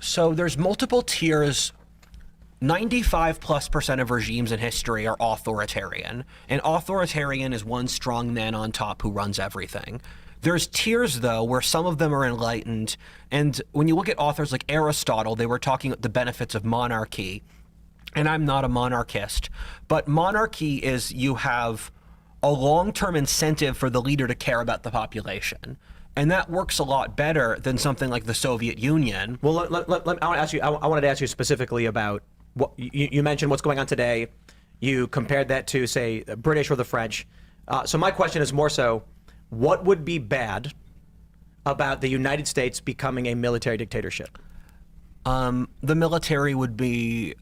So there's multiple tiers. 95+% of regimes in history are authoritarian, and authoritarian is one strong man on top who runs everything. There's tiers, though, where some of them are enlightened, and when you look at authors like Aristotle, they were talking about the benefits of monarchy, and I'm not a monarchist, but monarchy is you have a long-term incentive for the leader to care about the population. And that works a lot better than something like the Soviet Union. Well, I wanted to ask you specifically about what you mentioned what's going on today. You compared that to, say, the British or the French. So my question is more so, what would be bad about the United States becoming a military dictatorship? The military would be...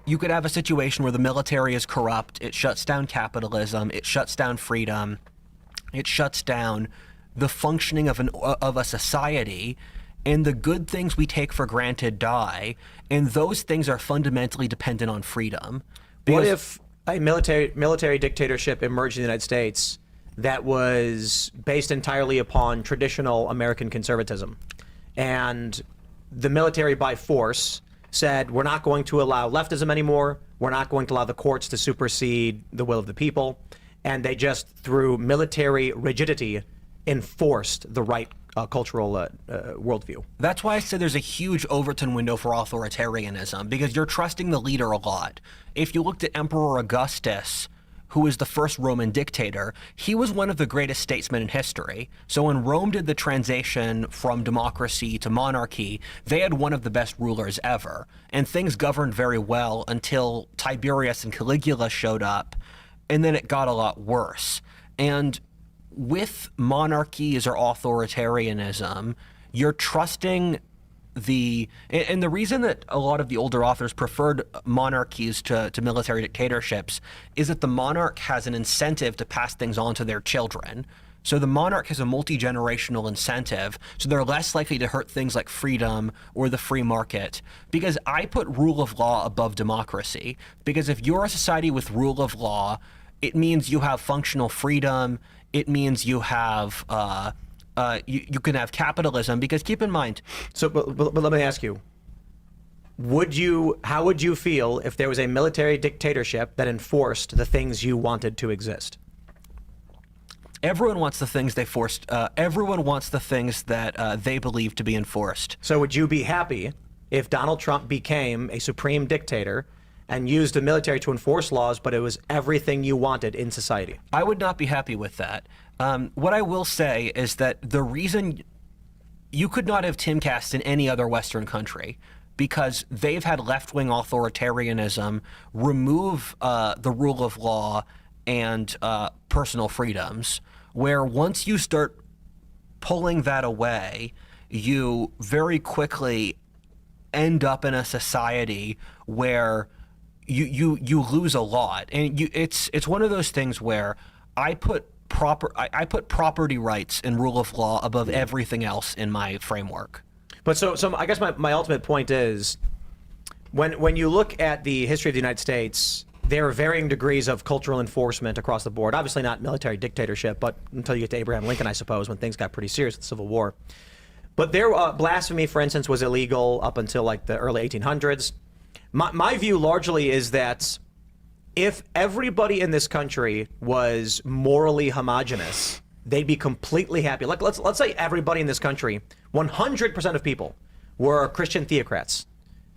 you could have a situation where the military is corrupt, it shuts down capitalism, it shuts down freedom, it shuts down the functioning of a society, and the good things we take for granted die, and those things are fundamentally dependent on freedom. What if a military dictatorship emerged in the United States that was based entirely upon traditional American conservatism, and the military by force said, we're not going to allow leftism anymore, we're not going to allow the courts to supersede the will of the people, and they just, through military rigidity, enforced the right cultural worldview? That's why I said there's a huge Overton window for authoritarianism, because you're trusting the leader a lot. If you looked at Emperor Augustus, who was the first Roman dictator, he was one of the greatest statesmen in history. So when Rome did the transition from democracy to monarchy, they had one of the best rulers ever. And things governed very well until Tiberius and Caligula showed up, and then it got a lot worse. And with monarchies or authoritarianism, you're trusting and the reason that a lot of the older authors preferred monarchies to military dictatorships is that the monarch has an incentive to pass things on to their children. So the monarch has a multi-generational incentive, so they're less likely to hurt things like freedom or the free market. Because I put rule of law above democracy. Because if you're a society with rule of law, it means you have functional freedom, it means you have you can have capitalism, because keep in mind. So, but let me ask you, how would you feel if there was a military dictatorship that enforced the things you wanted to exist? Everyone wants the things they forced. Everyone wants the things that they believe to be enforced. So would you be happy if Donald Trump became a supreme dictator and used the military to enforce laws, but it was everything you wanted in society? I would not be happy with that. What I will say is that the reason you could not have Timcast in any other Western country, because they've had left-wing authoritarianism remove the rule of law and personal freedoms, where once you start pulling that away, you very quickly end up in a society where you lose a lot. And it's one of those things where I put property rights and rule of law above everything else in my framework. But so I guess my ultimate point is, when you look at the history of the United States, there are varying degrees of cultural enforcement across the board. Obviously not military dictatorship, but until you get to Abraham Lincoln, I suppose, when things got pretty serious with the Civil War. But there, blasphemy, for instance, was illegal up until like the early 1800s. My view largely is that if everybody in this country was morally homogenous, they'd be completely happy. Like let's say everybody in this country, 100% of people, were Christian theocrats.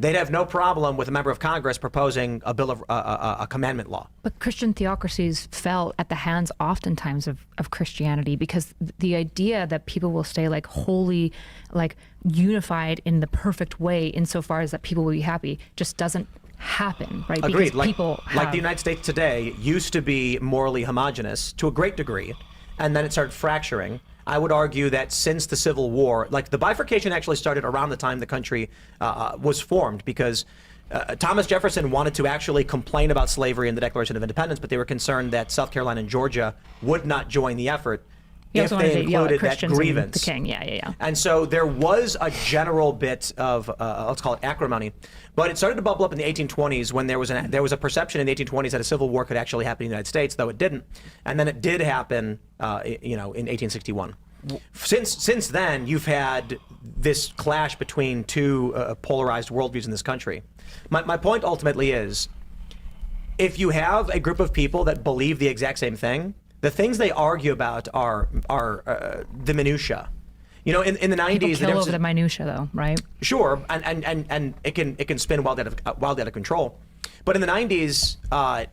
They'd have no problem with a member of Congress proposing a bill of a commandment law. But Christian theocracies fell at the hands oftentimes of Christianity, because the idea that people will stay like wholly, like unified in the perfect way insofar as that people will be happy just doesn't happen, right? Agreed. Because people like the United States today used to be morally homogenous to a great degree, and then it started fracturing. I would argue that since the Civil War, like the bifurcation actually started around the time the country was formed, because Thomas Jefferson wanted to actually complain about slavery in the Declaration of Independence, but they were concerned that South Carolina and Georgia would not join the effort if they included that grievance. The king, yeah. And so there was a general bit of, let's call it acrimony, but it started to bubble up in the 1820s when there was a perception in the 1820s that a civil war could actually happen in the United States, though it didn't. And then it did happen, in 1861. Since then, you've had this clash between two polarized worldviews in this country. My point ultimately is, if you have a group of people that believe the exact same thing, the things they argue about are the minutia. You know, in the 90s, People kill over the minutia, though, right? Sure, and it can spin wildly out of control. But in the 90s,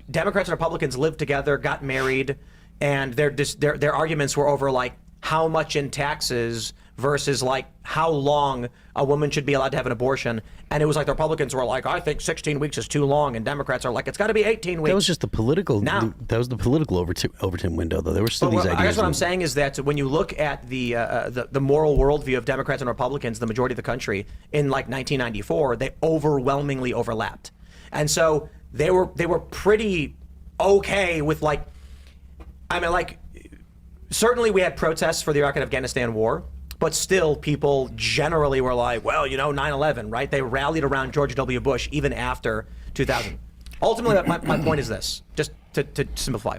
Democrats and Republicans lived together, got married, and their arguments were over like how much in taxes versus like how long a woman should be allowed to have an abortion. And it was like the Republicans were like, I think 16 weeks is too long, and Democrats are like, it's got to be 18 weeks. That was just the political. Now, that was the political Overton window, though. There were still these ideas. I guess what I'm saying is that when you look at the moral worldview of Democrats and Republicans, the majority of the country in like 1994, they overwhelmingly overlapped, and so they were pretty okay with like, I mean, like, certainly we had protests for the Iraq and Afghanistan war. But still, people generally were like, well, you know, 9/11, right? They rallied around George W. Bush even after 2000. Ultimately, my point is this, just to simplify.